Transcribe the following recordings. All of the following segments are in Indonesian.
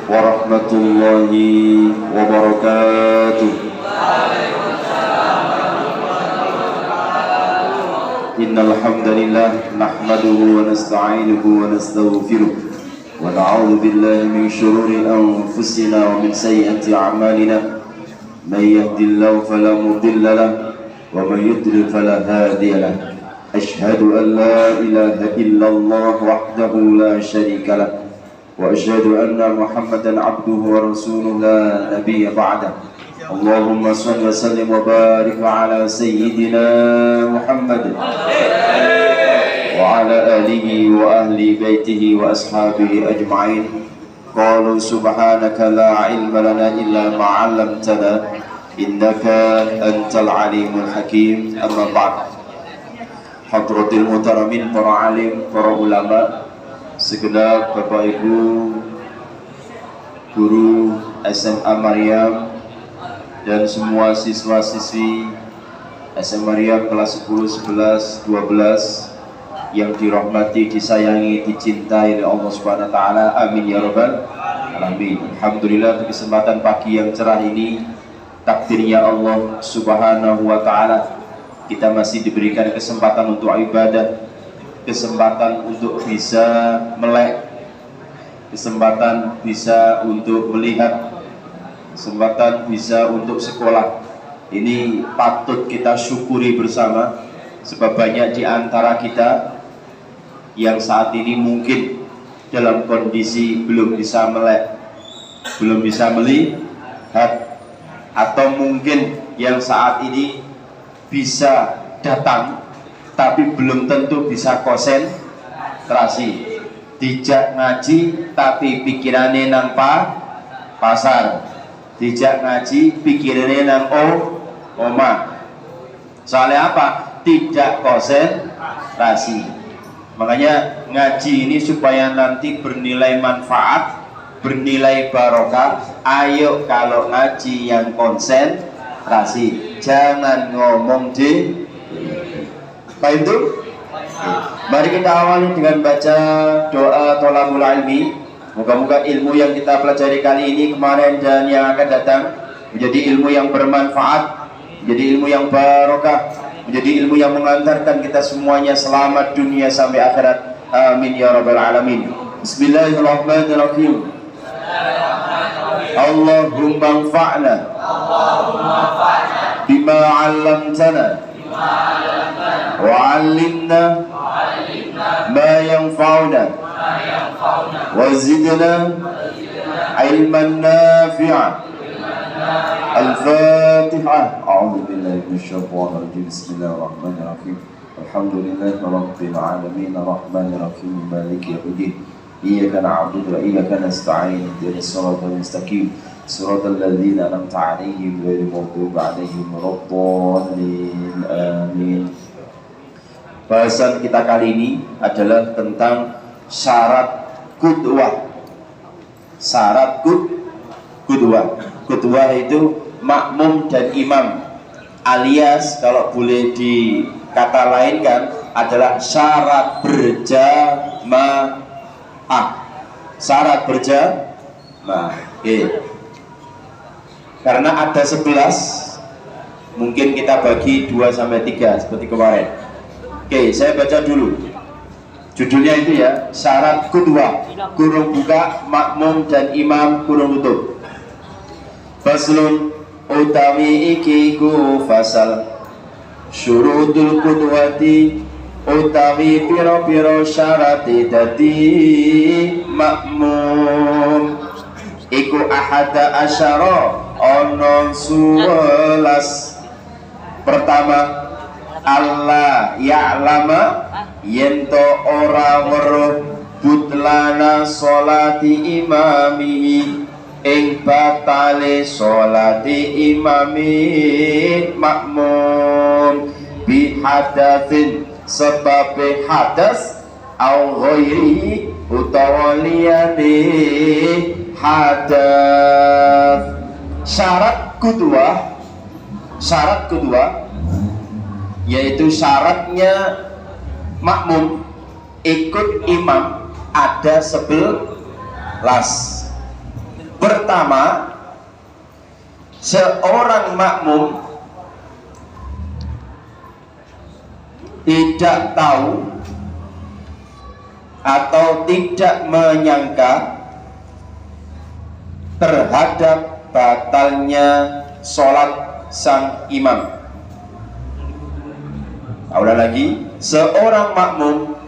warahmatullahi wabarakatuh. Innal hamdalillah nahmaduhu wa nasta'inuhu wa nastaghfiruh wa na'udzu billahi min shururi anfusina wa min sayyiati a'malina. May yahdihillahu fala mudilla lahu wa may yudlil fala hadiya lahu. Ashhadu an la ilaha illallah wahdahu la syarika lahu wa asyhadu anna Muhammadan abduhu wa rasuluhu la nabiyya ba'dah. Allahumma shalli wa sallim wa barik ala sayyidina Muhammad wa ala alihi wa ahli baitihi wa ashabihi ajma'in. Qalu subhanaka la ilma lana illa ma 'allamtana innaka antal alimul hakim. Amma ba'd. Hadratil muhtaramin, para alim, para ulama, segenap Bapak Ibu guru SMA Maryam dan semua siswa-siswi SMA Maryam kelas 10, 11, 12 yang dirahmati, disayangi, dicintai oleh Allah Subhanahu wa taala. Amin ya rabbal alamin. Alhamdulillah, di kesempatan pagi yang cerah ini, takdirnya Allah Subhanahu wa taala, kita masih diberikan kesempatan untuk ibadah, kesempatan untuk bisa melek, kesempatan bisa untuk melihat, kesempatan bisa untuk sekolah. Ini patut kita syukuri bersama, sebab banyak di antara kita yang saat ini mungkin dalam kondisi belum bisa melek, belum bisa melihat, atau mungkin yang saat ini bisa datang tapi belum tentu bisa konsentrasi. Dijak ngaji tapi pikirannya nang pasar, dijak ngaji pikirannya nang omah. Soalnya apa? Tidak konsentrasi. Makanya ngaji ini supaya nanti bernilai manfaat, bernilai barokah. Ayo kalau ngaji yang konsentrasi, jangan ngomong di paham itu? Mari kita awali dengan baca doa thalabul ilmi. Moga-moga ilmu yang kita pelajari kali ini, kemarin, dan yang akan datang menjadi ilmu yang bermanfaat, menjadi ilmu yang barokah, menjadi ilmu yang mengantarkan kita semuanya selamat dunia sampai akhirat. Amin ya rabbal alamin. Bismillahirrahmanirrahim. Allahumma anfa'na bima 'allamtana wa 'allimna ma yanfa'una wa zidna ilman nafi'an. Al-Fatihah. A'udzu billahi minasyaitonir rajim. Bismillahirrahmanirrahim. Alhamdulillahi rabbil alamin, arrahmanir rahim, maliki yaumiddin. Iyyaka na'budu wa iyyaka nasta'in. Ihdinas siratal mustaqim, siratal ladzina an'amta 'alaihim ghairil maghdubi 'alaihim waladdallin. Amin. Bahasan kita kali ini adalah tentang syarat qudwah. Syarat qudwah. Qudwah itu makmum dan imam, alias kalau boleh dikata lainkan adalah syarat berjamaah. Syarat berjamaah. Karena ada 11, mungkin kita bagi 2 sampai 3 seperti kemarin. Saya baca dulu. Judulnya itu ya, syarat qudwah, kurung buka, makmum dan imam kurung tutup. Faslun, utawi iki ku fasal, syurutul qudwati, utawi piro-piro syarati dadi makmum. Iku ahada asyara, ono 11. Pertama, Allah ya'lama, yento ora weruh butlana sholati imamihi, ing batale sholati imami makmum, bihadatsin sebab hadas, au ghairi utawa liyane hadas. Syarat kedua yaitu syaratnya makmum ikut imam ada 11. Pertama, seorang makmum tidak tahu atau tidak menyangka terhadap batalnya sholat sang imam. Ulang lagi, seorang makmum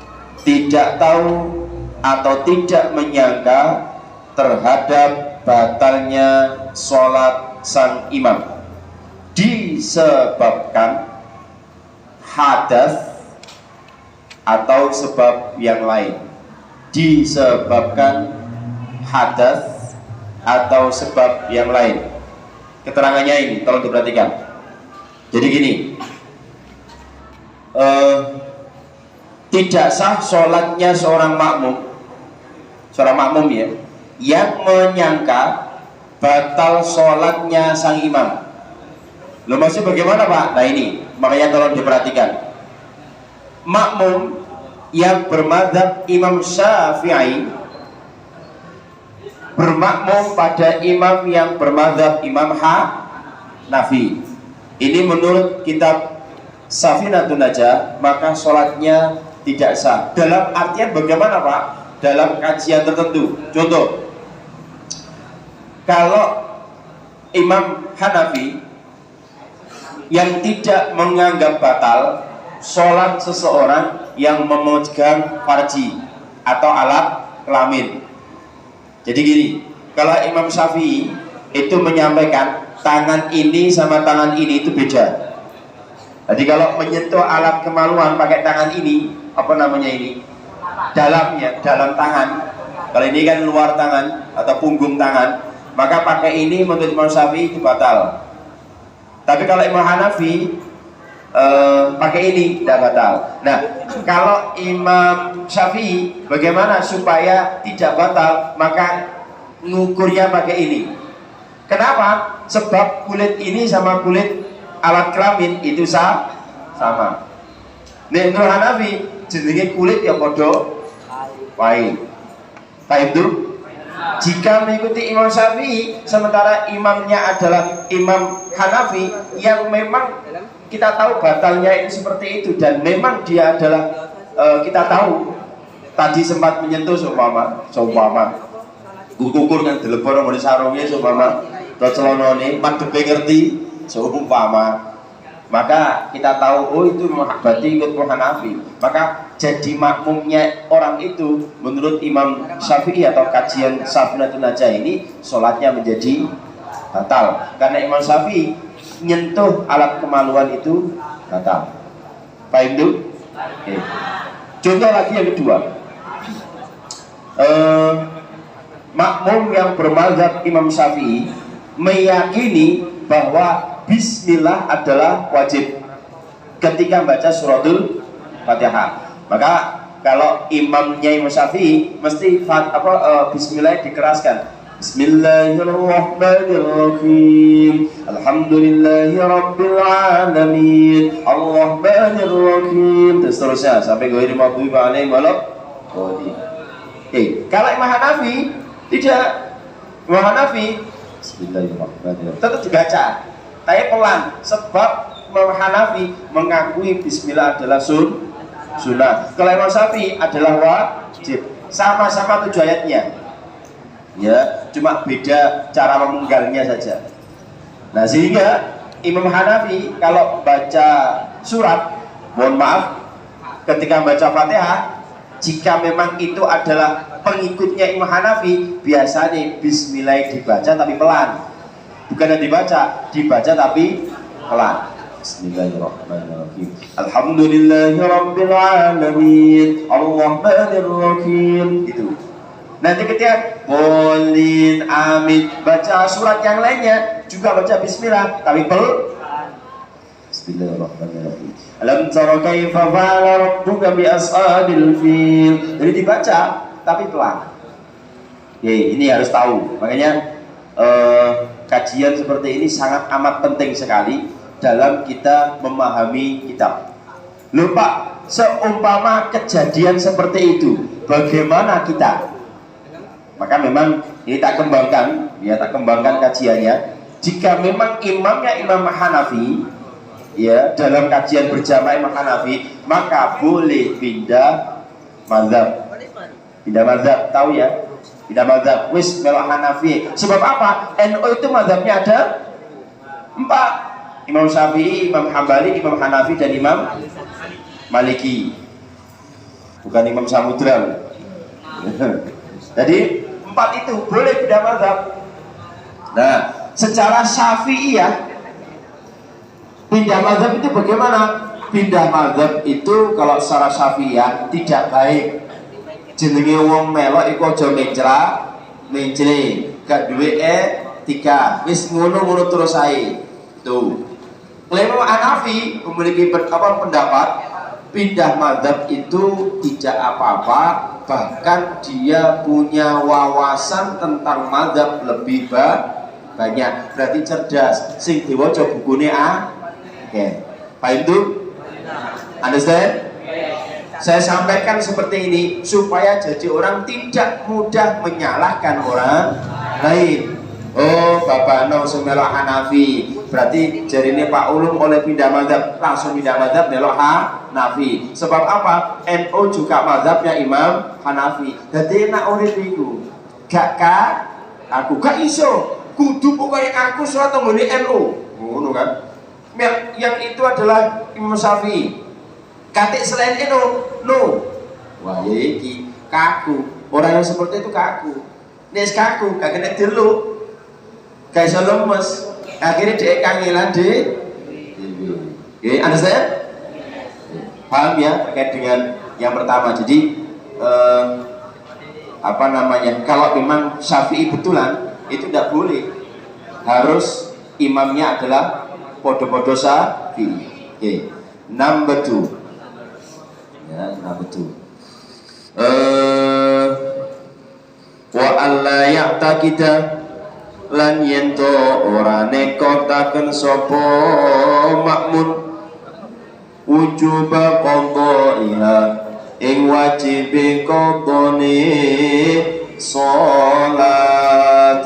tidak tahu atau tidak menyangka terhadap batalnya sholat sang imam disebabkan hadas atau sebab yang lain. Disebabkan hadas atau sebab yang lain. Keterangannya ini tolong diperhatikan. Jadi gini, tidak sah sholatnya seorang makmum ya, yang menyangka batal sholatnya sang imam. Loh, maksud bagaimana Pak? Nah ini, makanya tolong diperhatikan. Makmum yang bermadzhab Imam Syafi'i bermakmum pada imam yang bermadzhab Imam Hanafi. Ini menurut kitab Safinatun Najah, maka sholatnya tidak sah. Dalam artian bagaimana Pak? Dalam kajian tertentu. Contoh, kalau Imam Hanafi yang tidak menganggap batal sholat seseorang yang memegang farji atau alat kelamin. Jadi gini, kalau Imam Syafi'i itu menyampaikan tangan ini sama tangan ini itu beda. Jadi kalau menyentuh alat kemaluan pakai tangan ini, apa namanya ini? Dalamnya, dalam tangan. Kalau ini kan luar tangan atau punggung tangan, maka pakai ini menurut Imam Syafi'i itu batal. Tapi kalau Imam Hanafi pakai ini tidak batal. Nah, kalau Imam Syafi'i bagaimana supaya tidak batal? Maka ngukurnya pakai ini. Kenapa? Sebab kulit ini sama kulit alat kelamin itu sama. Nah, Imam Hanafi jenenge kulit ya podo wae. Baik itu. Jika mengikuti Imam Syafi'i, sementara imamnya adalah Imam Hanafi yang memang kita tahu batalnya itu seperti itu, dan memang dia adalah kita tahu tadi sempat menyentuh seumpama kukur kan dilebor ngene sarunge seumpama to celonone madhepe ngerti seumpama, maka kita tahu oh itu berarti ikut Hanafi, maka jadi makmumnya orang itu menurut Imam Syafi'i atau kajian Safinatun Najah ini sholatnya menjadi batal karena Imam Syafi'i nyentuh alat kemaluan itu batal. Paham itu? Oke. Contoh lagi yang kedua, makmum yang bermadzhab Imam Syafi'i meyakini bahwa Bismillah adalah wajib ketika baca suratul Fatihah. Maka kalau imamnya Imam Syafi'i mesti Bismillah dikeraskan. Bismillahirrahmanirrahim. Alhamdulillahirabbil alamin. Arrahmanirrahim. Dan seterusnya sampai ghairil maghdubi alaihim waladdallin. Oke, kalau Imam Hanafi tidak. Imam Hanafi Bismillahirrahmanirrahim tetap dibaca, tapi pelan, sebab Imam Hanafi mengakui Bismillah adalah sunnah. Kalau Imam Syafi'i adalah wajib. Sama-sama 7 ayatnya. Ya, cuma beda cara memenggalnya saja. Nah, sehingga Imam Hanafi kalau baca surat, mohon maaf, ketika baca Fatihah, jika memang itu adalah pengikutnya Imam Hanafi, biasanya Bismillah dibaca tapi pelan. Bukan dibaca tapi pelan. Bismillahirrahmanirrahim. Alhamdulillahirabbil alamin. Arrahmanirrahim. Itu. Nanti ketika bolin amin baca surat yang lainnya juga baca Bismillah tapi Bismillahirrahmanirrahim. Alam tara kaifa fa'ala rabbuka bi ashabil fil. Jadi dibaca tapi pelan. Ini harus tahu. Makanya kajian seperti ini sangat amat penting sekali dalam kita memahami kitab. Lupa seumpama kejadian seperti itu, bagaimana kita? Maka memang ini tak kembangkan ya tak kembangkan kajiannya. Jika memang imamnya Imam Hanafi, ya dalam kajian berjamaah Imam Hanafi, maka boleh pindah mazhab. Pindah mazhab, tahu ya? Pindah mazhab, wis melok Hanafi. Sebab apa? NU itu mazhabnya ada 4. Imam Syafi'i, Imam Hambali, Imam Hanafi, dan Imam Maliki. Bukan Imam Samudra. Jadi 4 itu boleh pindah mazhab. Nah, secara Syafi'iyah pindah mazhab itu bagaimana? Pindah mazhab itu kalau secara Syafi'iyah tidak baik. Jenenge wong melok iku aja mencre, gak duwe etika. Wis ngono-ngono terus ae. Tuh. Imam Hanafi memiliki pendapat pindah mazhab itu tidak apa-apa, bahkan dia punya wawasan tentang mazhab lebih banyak. Berarti cerdas. Sing diwaca bukune oke. Paham itu? Understand? Saya sampaikan seperti ini supaya jadi orang tidak mudah menyalahkan orang lain. Oh, Bapak No semelok Hanafi, berarti jadi ini Pak Ulum oleh pindah mazhab, langsung pindah mazhab melok Hanafi. Sebab apa? NU juga mazhabnya Imam Hanafi. Jadi nak urip iku gak aku gak iso kudu pokoknya aku sholat nggone NU. Ngono kan? Yang itu adalah Imam Syafi'i. Katik selain NU, no. Wah, iki kaku. Orang yang seperti itu kaku. Nek kaku, gak kena deluk. Gak iso lemes. Akhirnya dia kangelan oke, Anda saya? Paham ya terkait dengan yang pertama. Jadi kalau memang Syafi'i betulan itu tidak boleh. Harus imamnya adalah podo-podo Syafi'i. Oke. Number 2. Ya, number 2. Wa alla ya'taqida lan yento ora nekotaken sapa makmun wujuba qadaiha ing wajibe qadane salat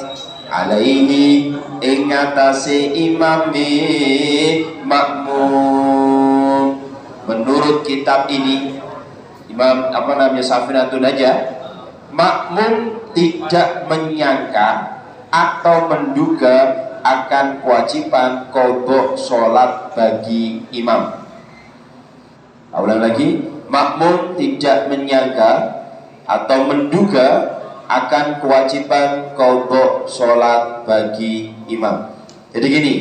alaihi ing atase imame makmum. Menurut kitab ini Imam Safinatun aja, makmum tidak menyangka atau menduga akan kewajiban qadha sholat bagi imam. Ulang lagi, makmum tidak menyangka atau menduga akan kewajiban qadha sholat bagi imam. Jadi gini,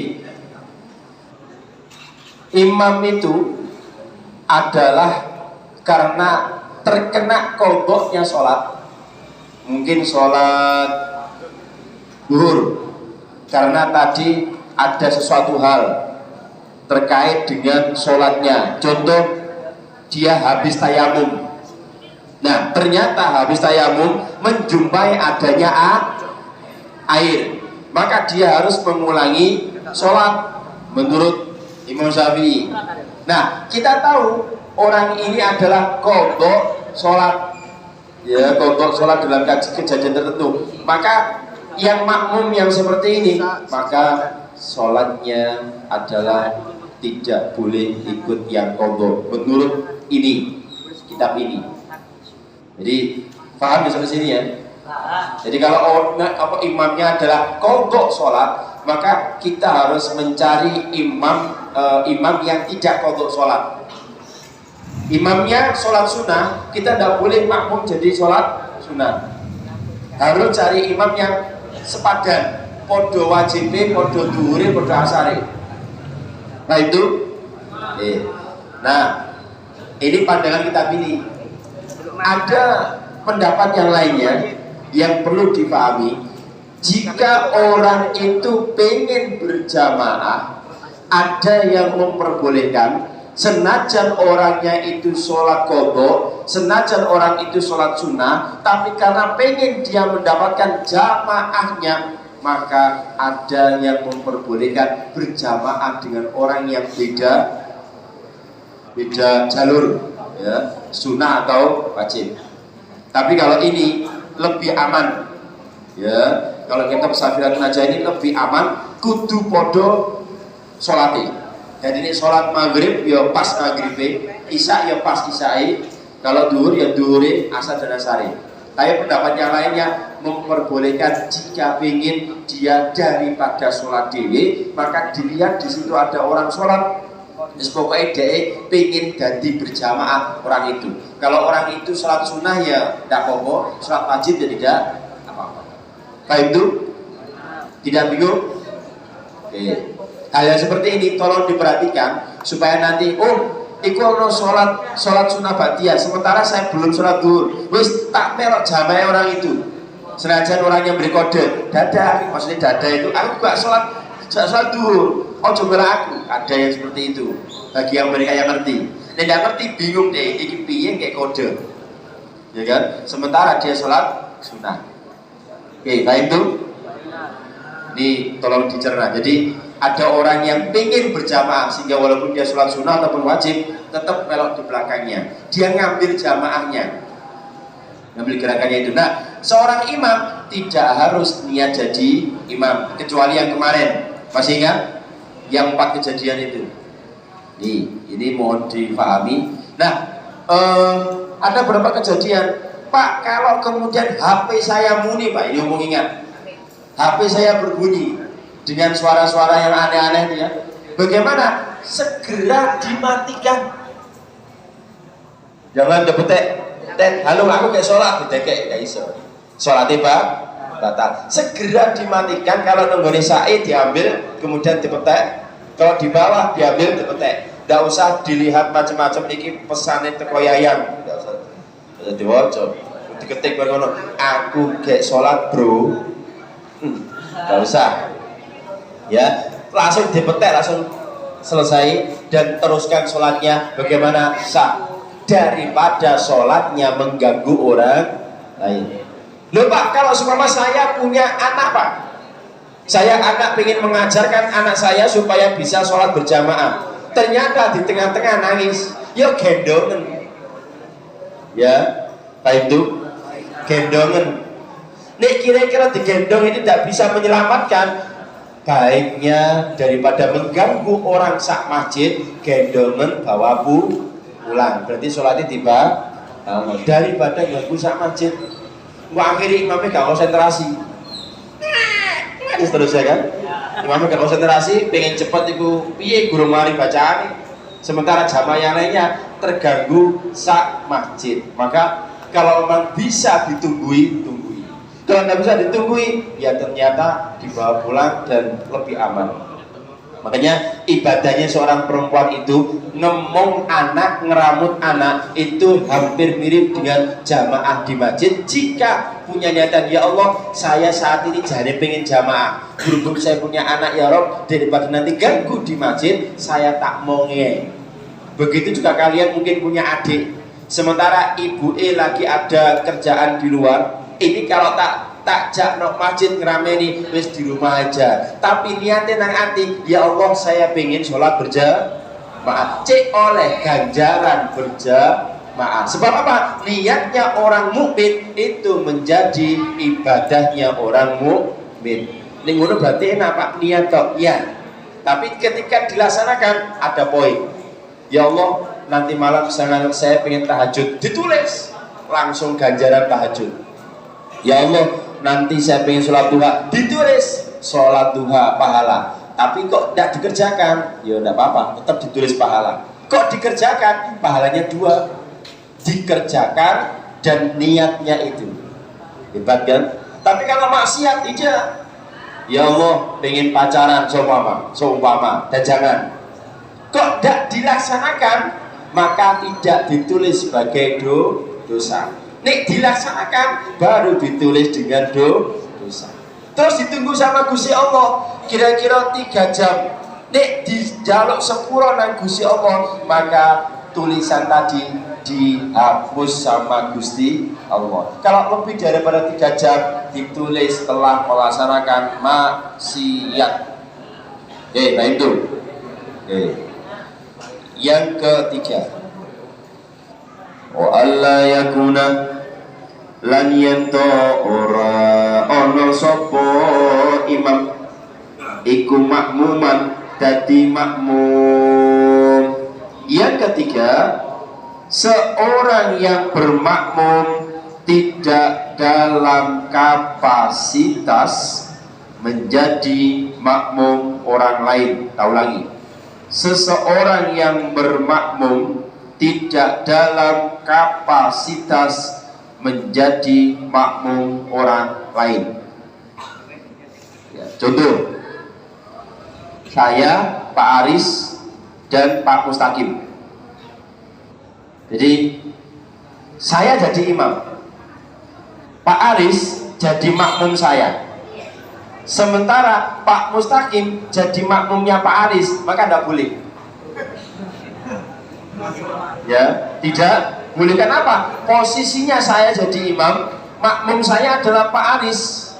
imam itu adalah karena terkena qadhanya sholat, mungkin sholat zuhur, karena tadi ada sesuatu hal terkait dengan sholatnya. Contoh, dia habis tayamum. Nah, ternyata habis tayamum menjumpai adanya air, maka dia harus mengulangi sholat menurut Imam Syafi'i. Nah, kita tahu orang ini adalah qadha sholat, ya, qadha sholat dalam kejadian tertentu. Maka yang makmum yang seperti ini, maka sholatnya adalah tidak boleh ikut yang qadha menurut ini, kitab ini. Jadi paham sampai sini ya? Jadi kalau imamnya adalah qadha sholat, maka kita harus mencari imam yang tidak qadha sholat. Imamnya sholat sunnah, kita tidak boleh makmum jadi sholat sunnah. Harus cari imam yang sepadan, podo wajibe, podo dhuwure, podo asare. Nah itu, nah ini pandangan kita pilih. Ada pendapat yang lainnya yang perlu dipahami. Jika orang itu pengen berjamaah, ada yang memperbolehkan. Senajan orangnya itu sholat qadha, senajan orang itu sholat sunnah, tapi karena pengen dia mendapatkan jamaahnya, maka ada yang memperbolehkan berjamaah dengan orang yang beda jalur, ya, sunnah atau wajib. Tapi kalau ini lebih aman, ya, Kalau kita musafiratun aja ini lebih aman, kudu podo sholati. Jadi ini sholat maghrib ya pas maghrib, isya ya pas isya. Kalau duhur ya duhuri, asar dan asari. Tapi pendapat yang lainnya memperbolehkan jika ingin dia daripada sholat dewi, maka dilihat di situ ada orang sholat. Pokoknya dia pengen ganti berjamaah orang itu. Kalau orang itu sholat sunnah ya tidak apa-apa, sholat wajib ya tidak apa-apa. Baik itu tidak bingung. Oke. Hal yang seperti ini tolong diperhatikan supaya nanti iku ono sholat sunnah ba'diyah, sementara saya belum sholat duhur, wis tak melok jamaah orang itu. Senajan orang yang beri kode dada, maksudnya dada itu aku gak sholat duhur, coba aku. Ada yang seperti itu bagi yang mereka yang ngerti. Tidak ngerti bingung deh, ini piye kayak kode, ya kan? Sementara dia sholat sunnah. Oke, baik itu. Ini tolong dicerna. Jadi ada orang yang ingin berjamaah sehingga walaupun dia sholat sunnah ataupun wajib tetap melok di belakangnya, dia ngambil jamaahnya, ngambil gerakannya itu. Nah, seorang imam tidak harus niat jadi imam kecuali yang kemarin, masih ingat yang 4 kejadian itu. Ini mohon difahami. Nah, ada beberapa kejadian, Pak, kalau kemudian HP saya muni, Pak, ini ngomong ingat, HP saya berbunyi dengan suara-suara yang aneh-aneh ya. Bagaimana? Segera dimatikan. Jangan depetek, halo aku kayak sholat, detek kayak iso. Sholat tiba, batal. Segera dimatikan. Kalau nunggoni sa'i diambil, kemudian dipetek. Kalau di bawah diambil, dipetek. Tidak usah dilihat macam-macam. Ini pesannya teko yayang. Tidak usah. Tidak diwajib. Diketik baru aku kayak sholat bro. Tidak usah. Ya, langsung dipetek, langsung selesai dan teruskan sholatnya. Bagaimana sah daripada sholatnya mengganggu orang lain. Loh Pak, kalau seumpama saya punya anak Pak, saya anak ingin mengajarkan anak saya supaya bisa sholat berjamaah, ternyata di tengah-tengah nangis, ya gendongan. Ya, Pak itu gendongan. Nek kira-kira digendong ini tidak bisa menyelamatkan, baiknya daripada mengganggu orang sak masjid, gendongan bawa pulang. Berarti sholatnya tiba daripada ganggu sak masjid. Wah, akhirnya imamnya gak konsentrasi. Terus ya kan? Imamnya gak konsentrasi, pengen cepet ibu piye guru mari bacaan. Sementara jamaah yang lainnya terganggu sak masjid. Maka kalau memang bisa ditunggui, tunggui. Kalau tidak bisa ditunggui, ya ternyata dibawa pulang dan lebih aman. Makanya ibadahnya seorang perempuan itu nemong anak, ngeramut anak itu hampir mirip dengan jamaah di masjid. Jika punya niatan, ya Allah, saya saat ini jadi pengen jamaah, berhubung saya punya anak ya Rob, daripada nanti ganggu di masjid, saya tak mau nge. Begitu juga kalian mungkin punya adik, sementara ibu lagi ada kerjaan di luar. Ini kalau tak jak nok masjid ngerameni, wis di rumah aja. Tapi niatnya nang ati, ya Allah saya pengen sholat berjamaah, cek oleh ganjaran berjamaah. Sebab apa? Niatnya orang mukmin itu menjadi ibadahnya orang mukmin. Ini ngono berarti enak Pak, niat tok ya. Tapi ketika dilaksanakan ada poin. Ya Allah, nanti malam saya pengen tahajud, ditulis langsung ganjaran tahajud. Ya Allah, nanti saya pengen sholat duha, ditulis sholat duha pahala. Tapi kok tidak dikerjakan, ya tidak apa-apa, tetap ditulis pahala. Kok dikerjakan, pahalanya 2, dikerjakan dan niatnya itu. Hebat kan? Tapi kalau maksiat tidak. Ya Allah, pengen pacaran seumpama dan jangan. Kok tidak dilaksanakan, maka tidak ditulis sebagai dosa. Nek dilaksanakan baru ditulis dengan dosa. Terus ditunggu sama Gusti Allah kira-kira 3 jam. Nek dijaluk sepuro nang Gusti Allah, maka tulisan tadi dihapus sama Gusti Allah. Kalau lebih daripada 3 jam ditulis telah melaksanakan maksiat. Nah itu. Yang ketiga, wa alla yakuna lan yen to ora ana sapa imam iku makmuman dadi makmum. Yang ketiga, seorang yang bermakmum tidak dalam kapasitas menjadi makmum orang lain. Tak ulangi. Seseorang yang bermakmum tidak dalam kapasitas menjadi makmum orang lain. Ya, contoh, saya, Pak Aris, dan Pak Mustaqim. Jadi saya jadi imam, Pak Aris jadi makmum saya. Sementara Pak Mustaqim jadi makmumnya Pak Aris, maka tidak boleh. Ya, tidak boleh. Kenapa? Posisinya saya jadi imam, makmum saya adalah Pak Aris.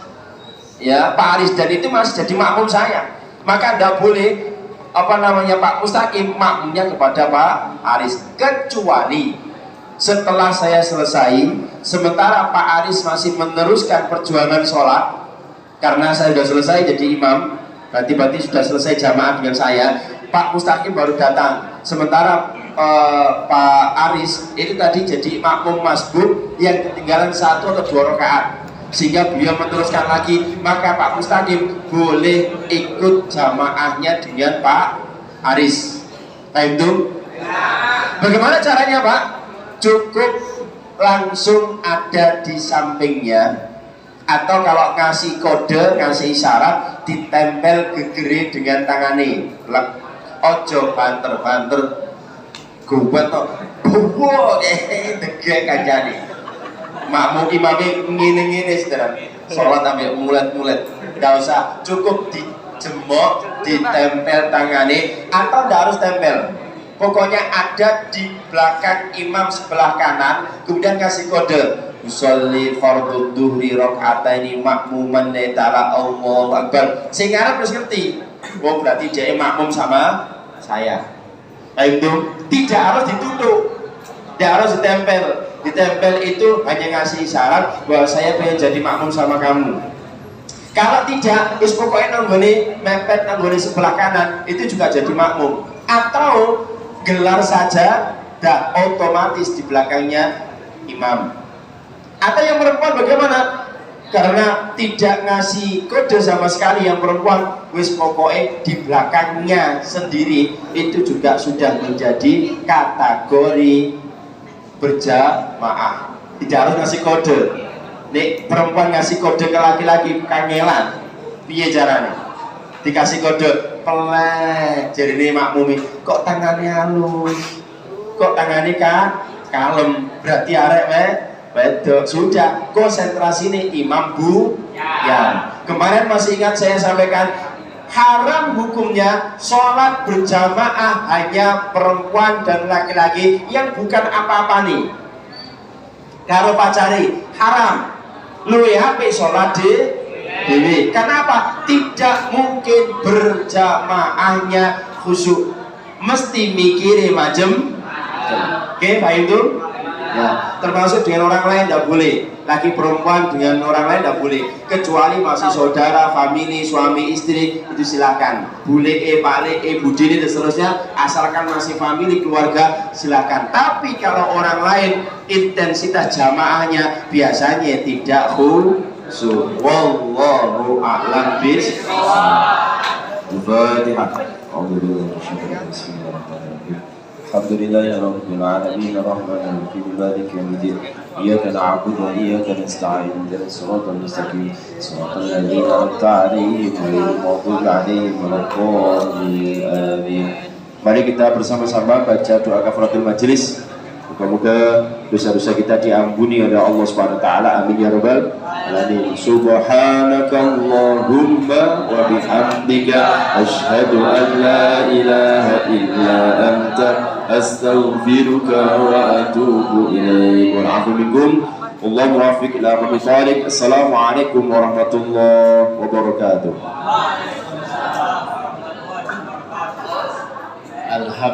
Ya, Pak Aris dan itu masih jadi makmum saya. Maka tidak boleh Pak Mustaqim makmumnya kepada Pak Aris, kecuali setelah saya selesai, sementara Pak Aris masih meneruskan perjuangan sholat. Karena saya sudah selesai jadi imam, berarti sudah selesai jamaah dengan saya, Pak Mustaqim baru datang. Sementara Pak Aris itu tadi jadi makmum masbuk yang ketinggalan 1 atau 2 rakaat, sehingga beliau meneruskan lagi, maka Pak Mustaqim boleh ikut jamaahnya dengan Pak Aris. Paham itu? Bagaimana caranya, Pak? Cukup langsung ada di sampingnya, atau kalau ngasih kode, ngasih isyarat, ditempel gegere dengan tangane. Ojo banter-banter, gubat to, buwo dege kancane. Makmum imamnya ngene-ngene saudara, sholat sampai mulet-mulet, nggak usah, cukup dijemok, ditempel tangane, atau nggak harus tempel. Pokoknya ada di belakang imam sebelah kanan, kemudian kasih kode, usolli fardhu dhuhri rakaataini makmuman netara Allahu akbar. Sehingga Arab harus ngerti, oh berarti dia makmum sama saya. Nah itu tidak harus ditutup, tidak harus ditempel. Ditempel itu hanya ngasih syarat bahwa saya pengen jadi makmum sama kamu. Kalau tidak, terus pokoknya nanggone mepet, nanggone sebelah kanan, itu juga jadi makmum. Atau gelar saja, dah otomatis di belakangnya imam. Atau yang perempuan bagaimana? Karena tidak ngasih kode sama sekali yang perempuan, wis pokoknya di belakangnya sendiri, itu juga sudah menjadi kategori berjamaah. Tidak harus ngasih kode. Nih perempuan ngasih kode ke laki-laki kangelan, piye caranya? Dikasih kode pelek, jadi ini makmumi, kok tangannya halus, kok tangannya kalem, berarti arek betul, sudah konsentrasi nih imam bu ya. Kemarin masih ingat saya sampaikan, haram hukumnya sholat berjamaah hanya perempuan dan laki-laki yang bukan apa-apa nih. Kalau pacari haram, lu HP sholat dewi. Kenapa? Tidak mungkin berjamaahnya khusyuk, mesti mikirin macem. Oke, Pak itu? Ya, termasuk dengan orang lain tidak boleh. Laki perempuan dengan orang lain tidak boleh, kecuali masih saudara, famili, suami, istri, itu silakan. Bule, pale, budini dan seterusnya, asalkan masih famili, keluarga, silakan. Tapi kalau orang lain, intensitas jamaahnya biasanya tidak khusyuk. Wallahu a'lam bishawab. Al-Fatihah. Alhamdulillahi rabbil alamin arrahmanir rahim maliki yaumiddin iyyaka na'budu wa iyyaka nasta'in ihdinas siratal mustaqim siratal ladzina an'amta 'alaihim ghairil maghdubi 'alaihim waladdallin amin. Mari kita bersama-sama baca doa kafaratul majelis. Moga-moga dosa-dosa kita diampuni oleh Allah Subhanahu wa taala. Amin ya rabbal alamin. Subhanakallahumma wa bihamdika asyhadu an la ilaha illa anta astaghfiruka wa atubu ilaik. Wal 'afwu minkum. Wallahu muwaffiq ila aqwamit thariq. Assalamualaikum warahmatullahi wabarakatuh. Alhamdulillah.